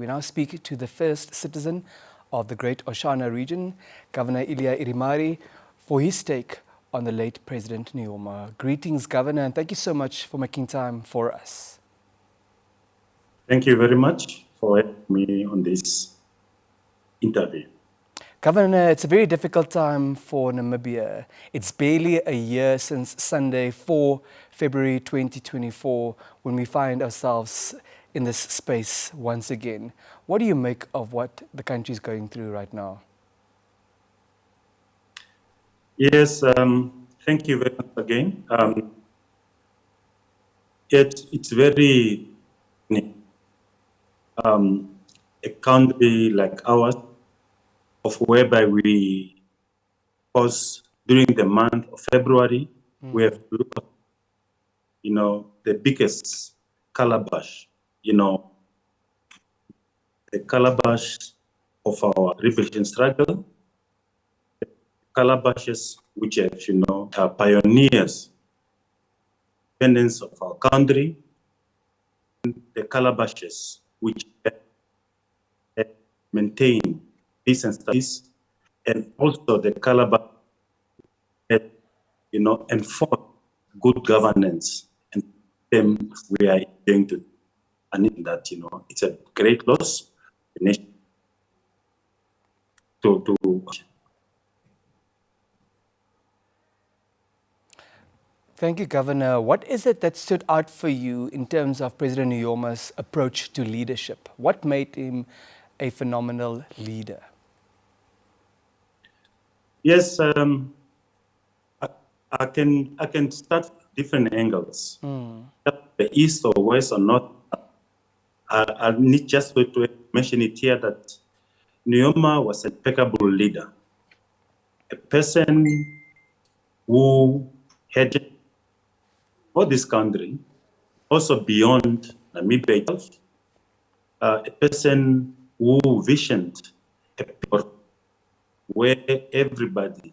We now speak to the first citizen of the Great Oshana region, Governor Elia Irimari, for his take on the late President Nyoma. Greetings, Governor, and thank you so much for making time for us. Thank you very much for having me on this interview. Governor, it's a very difficult time for Namibia. It's barely a year since Sunday, 4 February 2024, when we find ourselves in this space once again. What do you make of what the country is going through right now? Yes, thank you very much again. It's very a country like ours, of whereby we, because during the month of February, we have looked at, the biggest calabash, the calabash of our liberation struggle, calabashes which have, are pioneers, independence of our country, the calabashes which have maintained peace and studies, and also the calabash that, enforce good governance, and them we are going to, and that, it's a great loss to the nation. Thank you, Governor. What is it that stood out for you in terms of President Nyoma's approach to leadership? What made him a phenomenal leader? Yes, I can start different angles. The east or west or north. I need just to mention it here that Nyoma was an impeccable leader, a person who had for this country, also beyond Namibia itself, a person who visioned a picture where everybody,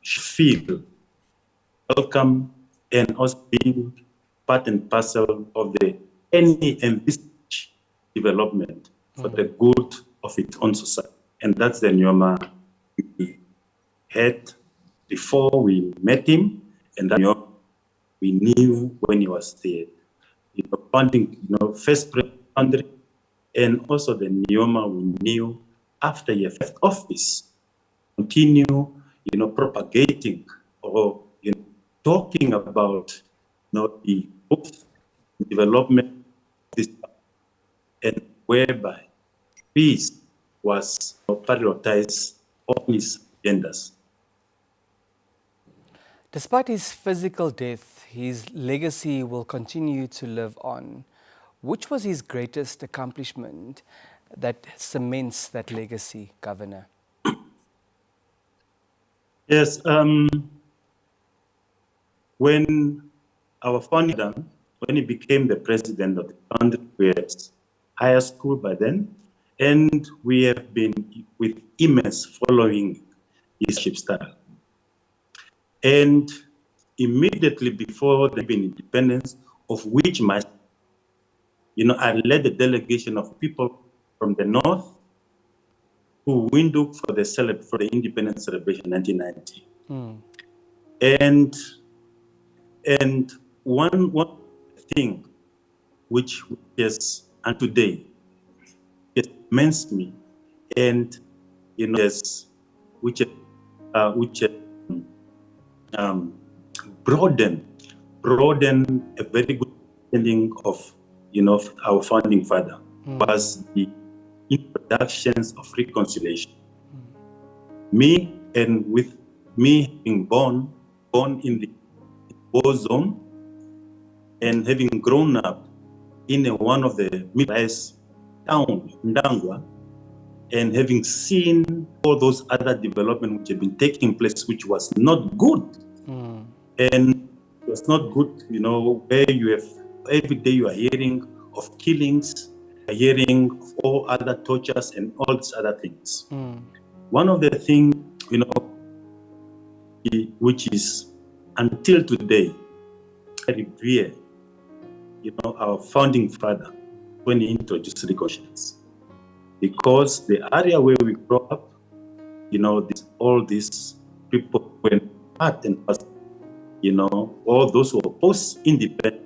should feel welcome and also being part and parcel of any envisaged development for the good of its own society. And that's the Nyoma we had before we met him, and that we knew when he was the founding, first president, and also the Nyoma we knew after he left office, continue, propagating or talking about, the growth, development of this, and whereby peace was prioritized on his agendas. Despite his physical death, his legacy will continue to live on. Which was his greatest accomplishment that cements that legacy, Governor? Yes, when our founder, when he became the president of the country, we had higher school by then, and we have been with immense following his leadership style. And immediately before the independence, of which I led the delegation of people from the north to Windhoek for the independence celebration in 1990. And one thing which is, and today, it means me, and which broaden a very good understanding of our founding father, was the introductions of reconciliation. Me, and with me being born in the war zone, and having grown up in one of the mid-rise towns, Ndangwa, and having seen all those other developments which have been taking place, which was not good. And it was not good, where you have, every day you are hearing of killings, hearing of all other tortures and all these other things. One of the things, which is until today, I revere, our founding father, when he introduced reconciliation. Because the area where we grew up, all these people went part and parcel, all those who were post-independent,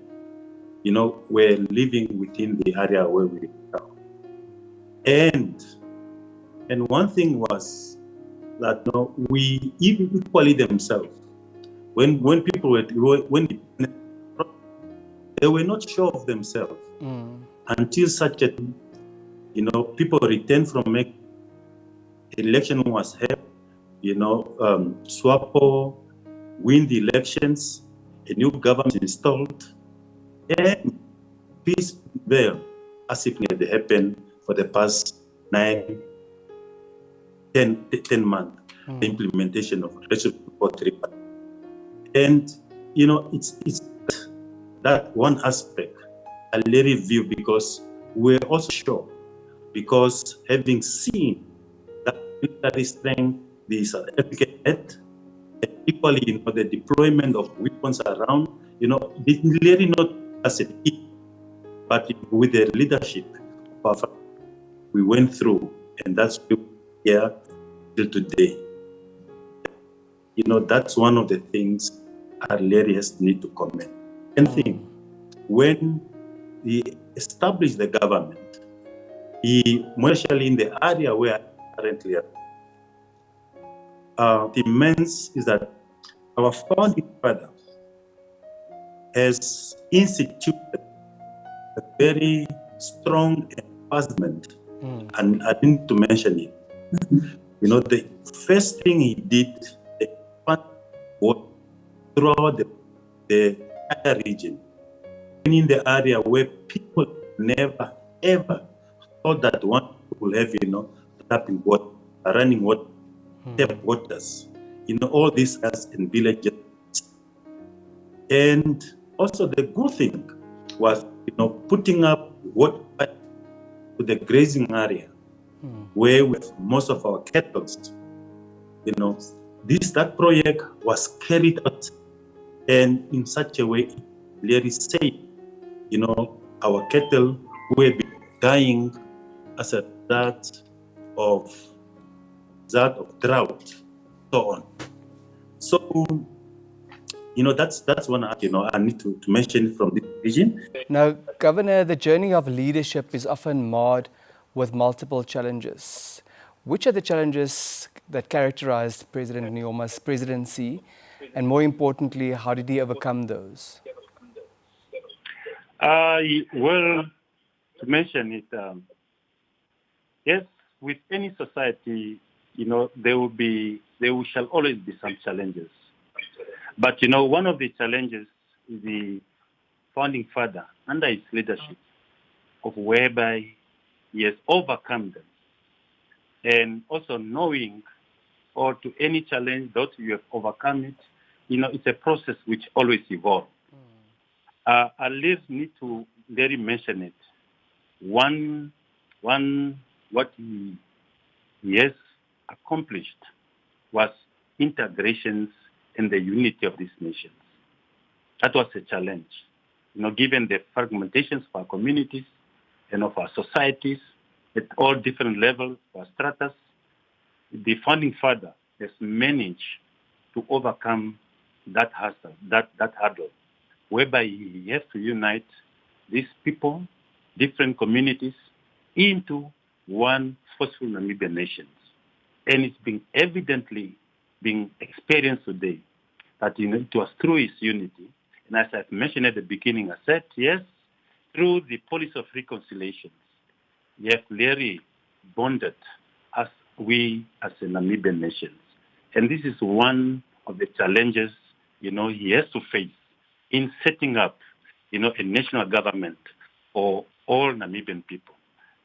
were living within the area where we grew up. And one thing was that we even equally themselves, when people they were not sure of themselves until such a people returned from election was held, SWAPO win the elections, a new government installed, and peace prevailed as if it had happened for the past 10 months, the implementation of Resolution 435. And, it's that one aspect I let it view, because we're also sure, because having seen that military strength the South African had, and equally, the deployment of weapons around, it really not as a team, but with the leadership of our, we went through, and that's why we're here till today. That's one of the things our leaders need to comment. And think, when he established the government, he, especially in the area where I currently am, the immense is that our founding father has instituted a very strong enforcement, and I need to mention it. The first thing he did, was throughout the entire region, in the area where people never ever thought that one will have, tapping water, running water, tap waters, all these as in villages. And also the good thing was, putting up water to the grazing area where we have most of our cattle. That project was carried out, and in such a way, it really saved, our cattle were dying as a result of drought, so on. So, that's one, I need to mention from this region. Now, Governor, the journey of leadership is often marred with multiple challenges. Which are the challenges that characterized President Nyoma's presidency, and more importantly, how did he overcome those? Well, to mention it, yes, with any society, there shall always be some challenges. But, one of the challenges is the founding father, under his leadership, of whereby he has overcome them. And also knowing, or to any challenge that you have overcome it, it's a process which always evolves. At least need to very mention it. One, what he has accomplished was integrations and the unity of these nations. That was a challenge. Given the fragmentations of our communities and of our societies at all different levels or stratas, the founding father has managed to overcome that hurdle, whereby he has to unite these people, different communities, into one forceful Namibian nation. And it's been evidently being experienced today that it was through his unity. And as I've mentioned at the beginning, I said, yes, through the policy of reconciliation, we have clearly bonded as we as a Namibian nation. And this is one of the challenges, he has to face in setting up, a national government for all Namibian people.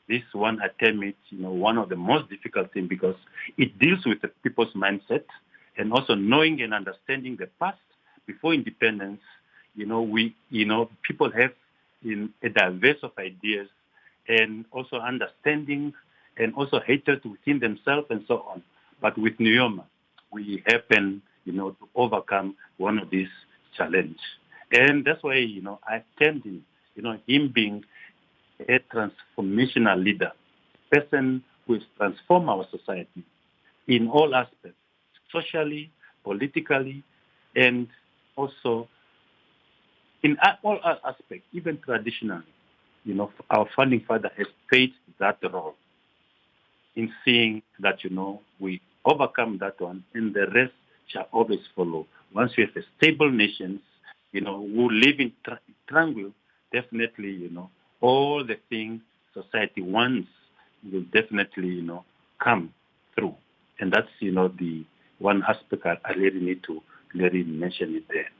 This one, I term it, one of the most difficult things, because it deals with the people's mindset, and also knowing and understanding the past before independence. People have a diverse of ideas, and also understanding, and also hatred within themselves, and so on. But with Nyoma, we happen, to overcome one of these challenges. And that's why, I termed him, him being a transformational leader, person who has transformed our society in all aspects, socially, politically, and also in all aspects, even traditionally. Our founding father has played that role in seeing that, we overcome that one and the rest shall always follow. Once we have a stable nation, who live in tranquil, definitely, all the things society wants will definitely, come through. And that's, the one aspect I really need to really mention it there.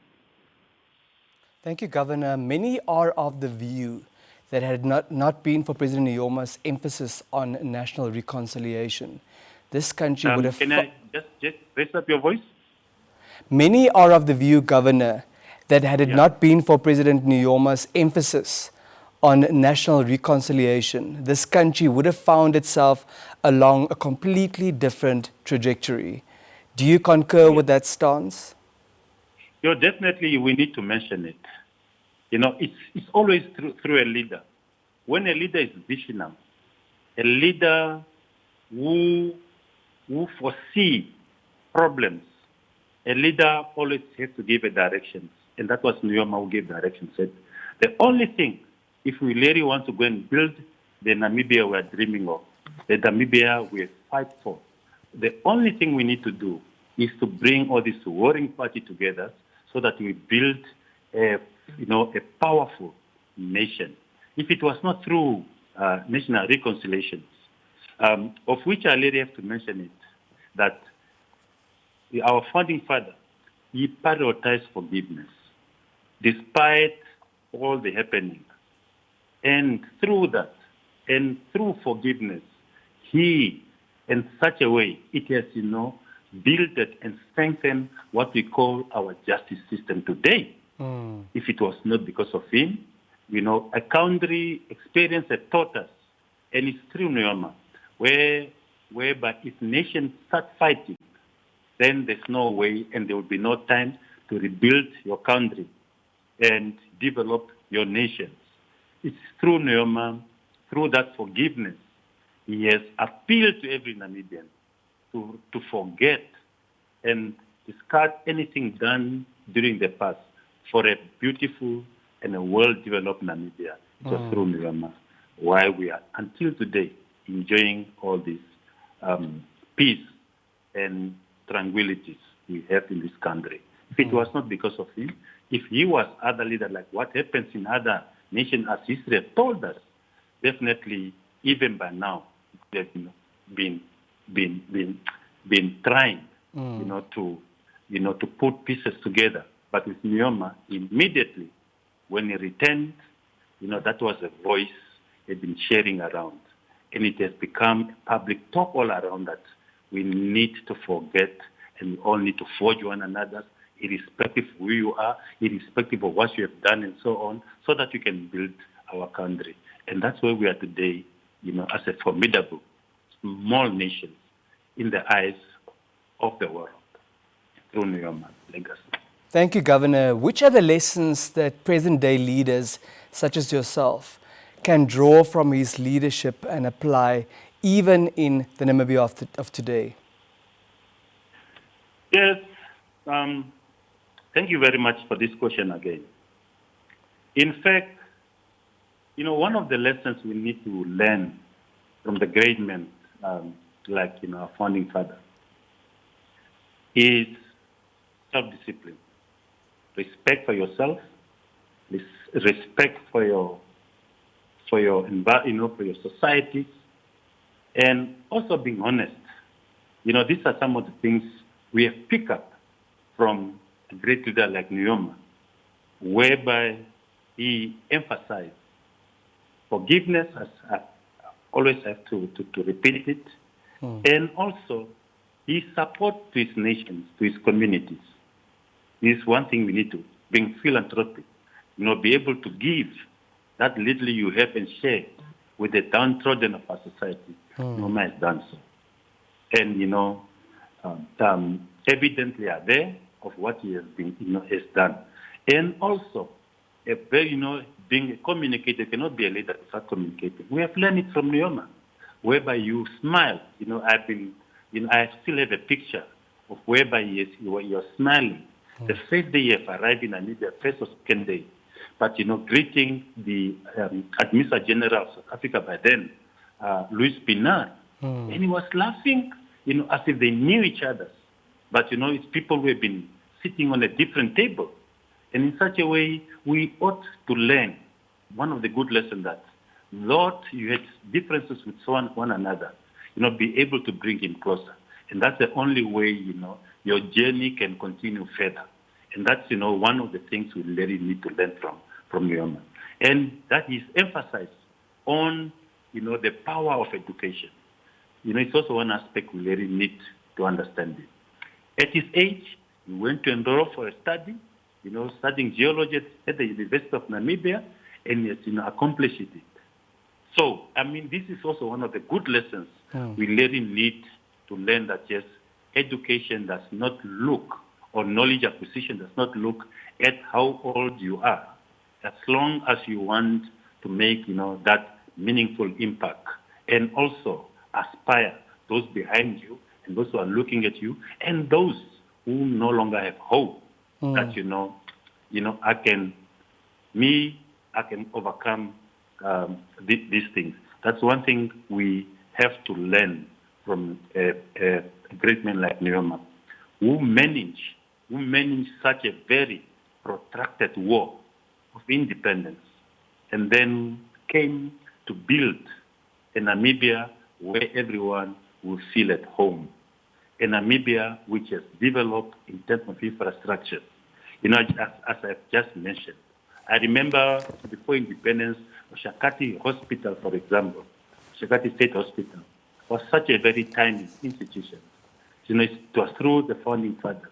Thank you, Governor. Many are of the view that had not been for President Nyoma's emphasis on national reconciliation, this country would have... Can I just raise up your voice? Many are of the view, Governor, that had it not been for President Nyoma's emphasis on national reconciliation, this country would have found itself along a completely different trajectory. Do you concur with that stance? Definitely we need to mention it. It's always through a leader. When a leader is visionary, a leader who foresee problems, a leader always has to give a direction. And that was Nyoma who gave direction. Said, the only thing, if we really want to go and build the Namibia we are dreaming of, the Namibia we fight for, the only thing we need to do is to bring all this warring party together so that we build a powerful nation. If it was not through national reconciliation, of which I really have to mention it, that our founding father, he prioritized forgiveness, despite all the happening. And through that, and through forgiveness, he, in such a way, it has, built and strengthened what we call our justice system today. If it was not because of him, a country experience had taught us, and it's through Nyoma, whereby if nations start fighting, then there's no way and there will be no time to rebuild your country and develop your nations. It's through Nyoma, through that forgiveness, he has appealed to every Namibian to forget and discard anything done during the past for a beautiful and a well-developed Namibia. It was through Nyoma why we are, until today, enjoying all this peace and tranquilities we have in this country. If it was not because of him, if he was other leader, like what happens in other nations as history has told us, definitely, even by now, they've been trying, to put pieces together. But with Nyoma, immediately when he returned, that was a voice he'd been sharing around, and it has become public talk all around that we need to forget, and we all need to forge one another, irrespective of who you are, irrespective of what you have done, and so on, so that we can build our country. And that's where we are today, as a formidable, small nation in the eyes of the world, through Nyoma's legacy. Thank you, Governor. Which are the lessons that present-day leaders, such as yourself, can draw from his leadership and apply even in the Namibia of today? Yes. Thank you very much for this question again. In fact, one of the lessons we need to learn from the great men, like our founding father, is self-discipline, respect for yourself, respect for your society, and also being honest. These are some of the things we have picked up from a great leader like Nyoma, whereby he emphasized forgiveness, as I always have to repeat it, and also his support to his nations, to his communities. This is one thing we need to being philanthropic, be able to give that little you have and share with the downtrodden of our society. Nyoma has done so. And, evidently are there of what he has been, has done. And also, a very, being a communicator, you cannot be a leader without communicating. We have learned it from Nyoma, whereby you smile. I still have a picture of whereby you're smiling. The first day you have arrived in Namibia, first or second day, but greeting the Administrator General of South Africa by then, Louis Pinard, and he was laughing, as if they knew each other. But it's people who have been sitting on a different table, and in such a way, we ought to learn one of the good lessons that, Lord, you had differences with one another, be able to bring him closer. And that's the only way, your journey can continue further. And that's, one of the things we really need to learn from Nyoma. And that is emphasized on, the power of education. It's also one aspect we really need to understand it. At his age, he went to enroll for a study, studying geology at the University of Namibia, and he has, accomplished it. So, this is also one of the good lessons we really need to learn, that, yes, education does not look, or knowledge acquisition does not look at how old you are, as long as you want to make, that meaningful impact, and also aspire those behind you and those who are looking at you, and those who no longer have hope that, I can overcome these things. That's one thing we have to learn from a great man like Nyoma, who managed such a very protracted war of independence, and then came to build a Namibia where everyone will feel at home. A Namibia which has developed in terms of infrastructure. As I've just mentioned, I remember before independence, Shakati Hospital, for example, Shakati State Hospital, was such a very tiny institution. It was through the founding fathers.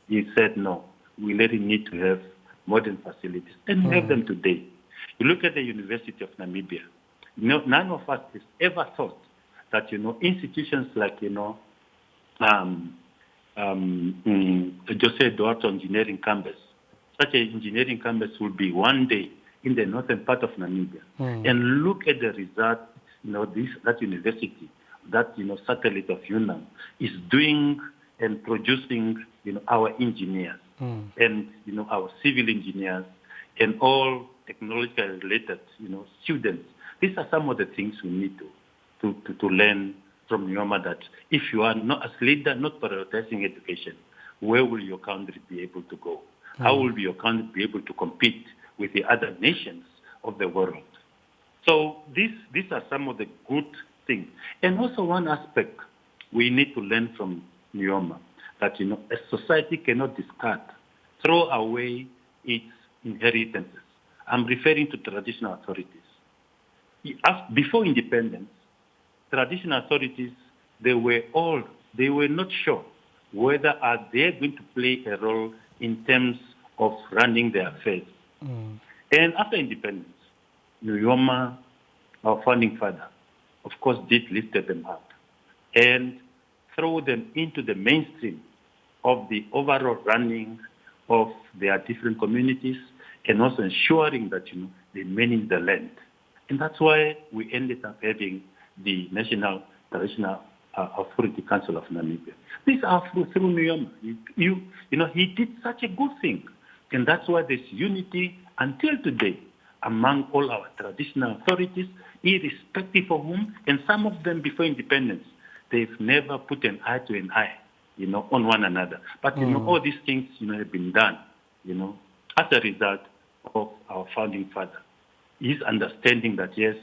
He said, no, we really need to have modern facilities, and we have them today. You look at the University of Namibia, none of us has ever thought that, institutions like, Jose Eduardo Engineering Campus, such an engineering campus will be one day in the northern part of Namibia. And look at the result, that university, that, satellite of Yunnan is doing and producing, our engineers and, our civil engineers and all technological related, students. These are some of the things we need to learn from Nyoma, that if you are not as leader, not prioritizing education, where will your country be able to go? How will your country be able to compete with the other nations of the world? So these are some of the good things. And also one aspect we need to learn from Nyoma, that, a society cannot discard, throw away its inheritances. I'm referring to traditional authorities. Before independence, traditional authorities, they were not sure whether are they going to play a role in terms of running their affairs. And after independence, Nyoma, our founding father, of course, did lift them up and throw them into the mainstream of the overall running of their different communities, and also ensuring that, they manage the land. And that's why we ended up having the National Traditional Authority Council of Namibia. These are through Nyoma. He did such a good thing. And that's why there's unity until today among all our traditional authorities, irrespective of whom, and some of them before independence, they've never put an eye to an eye, on one another. But, all these things, have been done, as a result of our founding father. His understanding that, yes,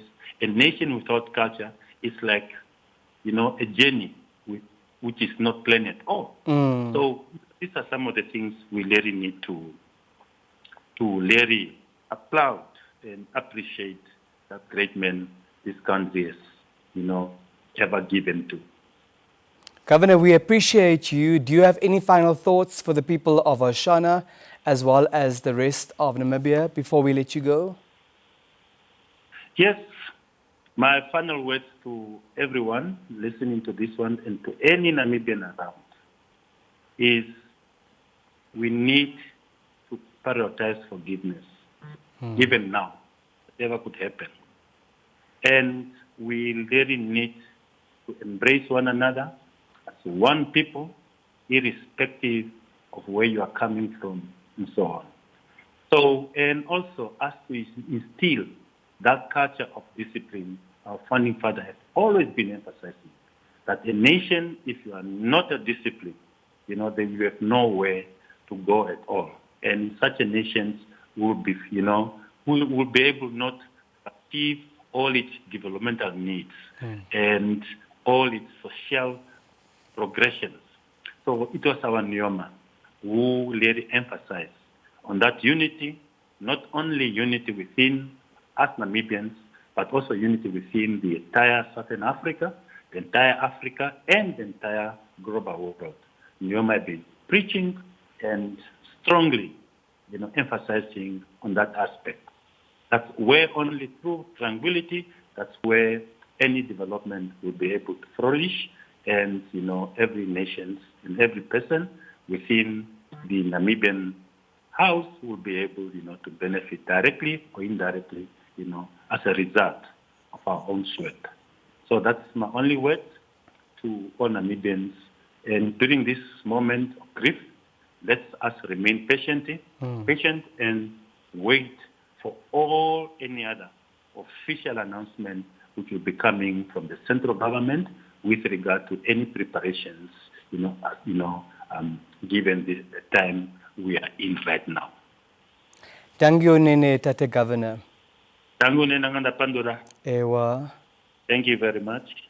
a nation without culture is like, a journey which is not planned at all. So these are some of the things we really need to really applaud and appreciate that great man this country has, ever given to. Governor, we appreciate you. Do you have any final thoughts for the people of Oshana as well as the rest of Namibia before we let you go? Yes. My final words to everyone listening to this one and to any Namibian around is we need to prioritize forgiveness. even now, whatever could happen. And we really need to embrace one another as one people, irrespective of where you are coming from and so on. So, and also as to instill that culture of discipline, our founding father has always been emphasizing that a nation, if you are not a discipline, then you have nowhere to go at all. And such a nation will be, will be able not to achieve all its developmental needs and all its social progressions. So it was our Nyoma who really emphasized on that unity, not only unity within us Namibians, but also unity within the entire Southern Africa, the entire Africa, and the entire global world. Nyoma has been preaching and strongly, emphasizing on that aspect. That's where only through tranquility, that's where any development will be able to flourish, and every nation and every person within the Namibian house will be able, to benefit directly or indirectly, as a result of our own sweat. So that's my only word to all Namibians. And during this moment of grief, let us remain patient and wait for any other official announcement which will be coming from the central government with regard to any preparations, given the time we are in right now. Dango nene tate governor. Dango nene nganda pandora. Ewa. Thank you very much.